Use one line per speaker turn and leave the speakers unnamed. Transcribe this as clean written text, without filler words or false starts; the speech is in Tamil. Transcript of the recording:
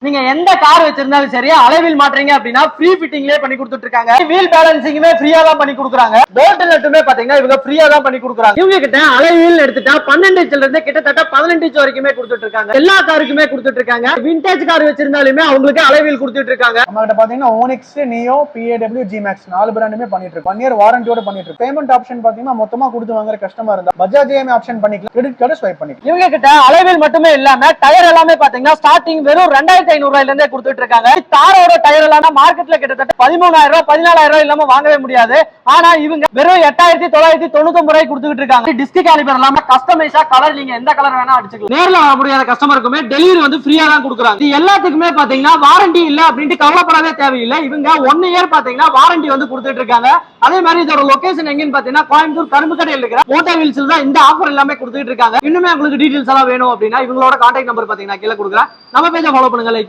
நீங்க எந்த கார் வச்சிருந்தாலும் சரி அளவில் மாற்றீங்க அப்படின்னா ஃப்ரீ ஃபிட்டிங்லயே பண்ணி கொடுத்துட்டு இருக்காங்க. வீல் பேலன்சிங்குமே ஃப்ரீயா தான் பண்ணி கொடுக்குறாங்க. போல்ட் நட்டுமே பாத்தீங்கன்னா இவங்க ஃப்ரீயா தான் பண்ணி கொடுக்குறாங்க. இவங்க கிட்ட அளவில் எடுத்துட்டா 12 இன்ச்ல இருந்து கிட்டத்தட்ட 15 இன்ச் வரைக்குமே கொடுத்துட்டு இருக்காங்க. எல்லா காருக்குமே கொடுத்துட்டு இருக்காங்க. விண்டேஜ் கார் வச்சிருந்தாலுமே அவங்களுக்கு அளவில் கொடுத்துட்டு இருக்காங்க.
நம்ம கிட்ட பாத்தீங்கன்னா ஓனிக்ஸ், நியோ, PAW, G-Max 4 பிராண்டுமே பண்ணிட்டு இருக்கோம். 1 இயர் வாரண்டியோட பண்ணிட்டு இருக்கோம். பேமெண்ட் ஆப்ஷன் பாத்தீங்கன்னா மொத்தமா கொடுத்து வாங்குற கஸ்டமர் இருந்தா பஜாஜ் EMI ஆப்ஷன் பண்ணிக்கலாம். கிரெடிட் கார்டு ஸ்வைப் பண்ணிக்கலாம்.
இவங்க கிட்ட அளவில் மட்டுமே இல்லாம டயர் எல்லாமே பாத்தீங்கன்னா ஸ்டார்டிங் வெறும் 2500 ரூபாயில இருந்தே கொடுத்துட்டு இருக்காங்க. காரோட டயர் எல்லாம் மார்க்கெட்ல கிட்டத்தட்ட 13,000 ரூபாய் 14,000 ரூபாய் இல்லாம வாங்கவே முடியாது. ஆனா இவங்க வெறும் 8,999 ரூபாய் கொடுத்துட்டு இருக்காங்க. டிஸ்க் காலிபர் இல்லாம கஸ்டமைஸா கலர் நீங்க எந்த கலர் வேணா அடிச்சுக்கலாம். நேர்ல வர முடியாத கஸ்டமருக்குமே டெலிவரி வந்து ஃப்ரீயா தான் கொடுக்குறாங்க. இது எல்லாத்துக்குமே பாத்தீங்கன்னா வாரண்டி இல்ல அப்படின்ட்டு கவலைப்படவே தேவையில்லை. இவங்க 1 இயர் பாத்தீங்கன்னா வாரண்டி வந்து கொடுத்துட்டு இருக்காங்க. அதே மாதிரி இதோட லொகேஷன் எங்கன்னு பாத்தீங்கன்னா கோயம்புத்தூர் கரும்புக்கடையில் இருக்கிற மோட்டோ வீல்ஸ்ல தான் இந்த ஆஃபர் எல்லாமே கொடுத்துட்டு இருக்காங்க. இன்னுமே உங்களுக்கு டீடைல்ஸ் எல்லாம் வேணும் அப்படின்னா இவங்களோட கான்டாக்ட் நம்பர் பாத்தீங்கன்னா கீழே கொடுக்குறேன். நம்ம பேஜை ஃபாலோ பண்ணுங்க.